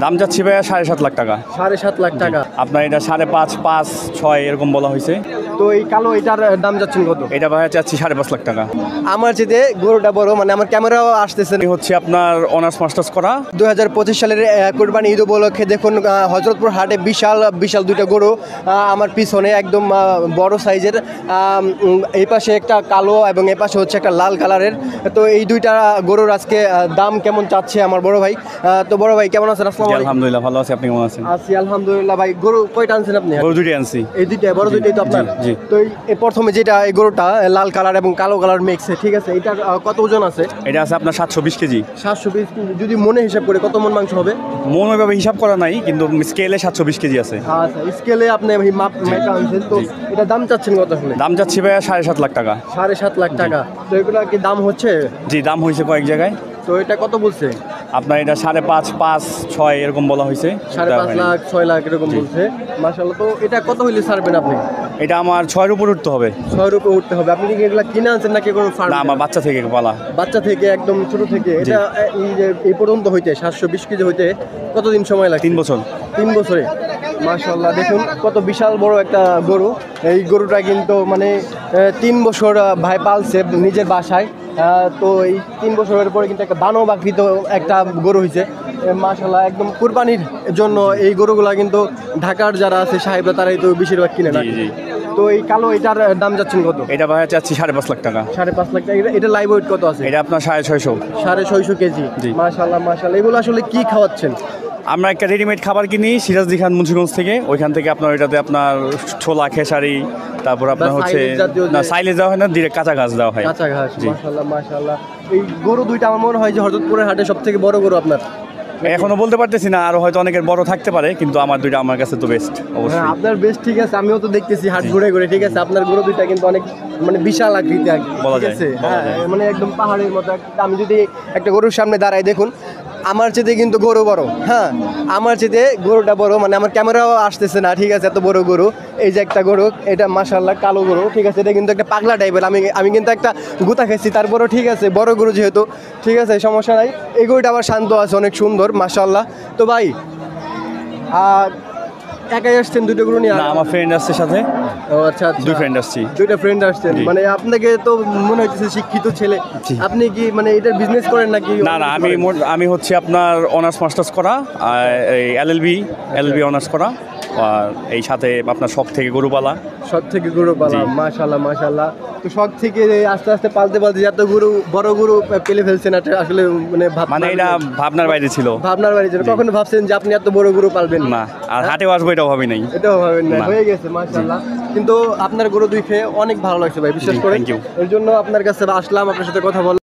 দাম যাচ্ছি ভাইয়া 7.5 লাখ টাকা। 7.5 লাখ টাকা। আপনার এটা 5.5, 5, 6 এরকম বলা হয়েছে। তো এই কালো এটার দাম যাচ্ছেন কত? এটা ভাইয়া চাচ্ছি 5.5 লাখ টাকা। আমার যেতে গরুটা বড়, মানে আমার ক্যামেরাও আসতেছে। হচ্ছে আপনার অনার্স মাস্টার্স করা। 2025 সালের কোরবানি ঈদ উপলক্ষে দেখুন হযরতপুর হাটে বিশাল বিশাল দুইটা গরু আমার পিছনে একদম বড় সাইজের। এই পাশে একটা কালো এবং এই পাশে হচ্ছে একটা লাল কালারের। তো এই দুইটা গরুর আজকে দাম কেমন চাচ্ছে আমার বড় ভাই। তো বড় ভাই কেমন আছেন? আসসালামু আলাইকুম। আলহামদুলিল্লাহ ভালো আছি, আপনি কেমন আছেন? আছি আলহামদুলিল্লাহ। ভাই গরু কয়টা আনছেন আপনি? গরু দুইটাই আনছি। এই দুইটা বড় দুইটাই তো আপনার? জি। তো এই প্রথমে যেটা এই গরুটা লাল কালার এবং কালো কালার মিক্স, ঠিক আছে, এটা কত ওজন আছে? এটা আছে আপনার 720 কেজি। 720 কেজি। যদি মনে হিসাব করে কত মন মাংস হবে? মন ওইভাবে হিসাব করা নাই, কিন্তু স্কেলে 720 কেজি আছে। আচ্ছা, স্কেলে আপনি মাপ মেপে আনছেন। তো এটা দাম চাচ্ছেন কত আসলে? দাম যাচ্ছি ভাইয়া 7.5 লাখ টাকা। 7.5 লাখ টাকা। তো এগুলো কি দাম হচ্ছে? জি, দাম হয়েছে কয়েক জায়গায়। তো এটা কত বলছে? আপনার এটা 5.5, 5, 6 এরকম বলা হয়েছে। 5.5 লাখ 6 লাখ এরকম বলছে। মাশাআল্লাহ। তো এটা কত হইলে ছাড়বেন আপনি? এটা আমার 6-এর উপর উঠতে হবে। 6 এর উপর উঠতে হবে। আপনি কি এগুলা কিনে আনছেন নাকি কোনো ফার্ম? না, আমার বাচ্চা থেকে পালা। বাচ্চা থেকে একদম ছোট থেকে। এটা এই পর্যন্ত হইতে 720 কেজি হইতে কতদিন সময় লাগে? 3 বছর। 3 বছরে। মাশাআল্লাহ, দেখুন কত বিশাল বড় একটা গরু। এই গরুটা কিন্তু মানে 3 বছর ভাই পালছে নিজের বাসায়। তো এই 3 বছরের পরে কিন্তু একটা দানব আকৃত একটা গরু হয়েছে। মাশাআল্লাহ, একদম কুরবানির জন্য এই গরুগুলা কিন্তু ঢাকার যারা আছে সাহেবরা তারাই তো বেশিরভাগ কিনে না। জি। তো এই কালো এটার দাম যাচ্ছেন কত? এটা ভাইয়া চাচ্ছি 5.5 লাখ টাকা। 5.5 লাখ টাকা। এটা লাইভ ওয়েট কত আছে? এটা আপনার 650। 650 কেজি। জি। মাশাআল্লাহ মাশাআল্লাহ। এগুলো আসলে কি খাওয়াচ্ছেন? আমরা একটা রেডিমেড খাবার কিনি সিরাজদি খান মুন্সিগঞ্জ থেকে। ওইখান থেকে আপনার ওইটাতে আপনার ছোলা, খেসারি, তারপর আপনার হচ্ছে না সাইলেজ দেওয়া হয় না, ডিরেক্ট কাঁচা ঘাস দেওয়া হয়। কাঁচা ঘাস। জি। মাশাআল্লাহ মাশাআল্লাহ। এই গরু দুইটা আমার মনে হয় যে হযরতপুরের হাটে সবথেকে বড় গরু আপনার। এখনো বলতে পারতেছি না, আরো হয়তো অনেকের বড় থাকতে পারে, কিন্তু আমার দুইটা আমার কাছে তো বেস্ট হ্যাঁ, অবশ্যই। আপনার বেশ ঠিক আছে। আমিও তো দেখতেছি হাট ঘুরে ঘুরে, ঠিক আছে। আপনার গরু দুইটা কিন্তু অনেক মানে বিশাল আকৃতি বলা ঠিক যায়, আছে। বলা হ্যাঁ, যায়। মানে একদম পাহাড়ের মতো। আমি যদি একটা গরুর সামনে দাঁড়াই, দেখুন আমার চেয়ে কিন্তু গরু বড়। হ্যাঁ, আমার চেয়ে গরুটা বড়, মানে আমার ক্যামেরাও আসতেছে না, ঠিক আছে, এত বড় গরু। এই যে একটা গরু, এটা মাশাআল্লাহ কালো গরু, ঠিক আছে। এটা কিন্তু একটা পাগলা টাইপের। আমি কিন্তু একটা গুতা খেয়েছি, তারপরও ঠিক আছে, বড় গরু যেহেতু, ঠিক আছে, সমস্যা নাই। এই গরুটা আবার শান্ত আছে, অনেক সুন্দর মাশাআল্লাহ। তো ভাই একাই আসছেন দুটো গরু নিয়ে? না, আমার ফ্রেন্ড আসছে সাথে। ও আচ্ছা আচ্ছা। 2 ফ্রেন্ড আসছি। দুইটা ফ্রেন্ড আসছেন। জি। মানে আপনাকে তো মনে হচ্ছে শিক্ষিত ছেলে। জি। আপনি কি মানে এটা বিজনেস করেন নাকি? না, আমি হচ্ছে আপনার অনার্স মাস্টার্স করা, এই এলএলবি অনার্স করা, আর এই সাথে আপনার শখ থেকে গরু পালা। শখ থেকে গরু পালা। জি। মাশাআল্লাহ মাশাআল্লাহ। তো শখ থেকে আস্তে আস্তে পালতে পালতে যত গরু বড় গরু পেলে ফেলছেন, এটা আসলে মানে এটা ভাবনার বাইরে ছিল। ভাবনার বাইরে ছিল। কখনো ভাবছেন যে আপনি এত বড় গরু পালবেন? না, আর হাটেও আসবো এটাও ভাবি নাই। এটাও ভাবেন না। না। হয়ে গেছে মাশাআল্লাহ। কিন্তু আপনার গরু দুই খেয়ে অনেক ভালো লাগছে ভাই, বিশেষ করে। Thank you. এর জন্য আপনার কাছে আসলাম, আপনার সাথে কথা বললাম।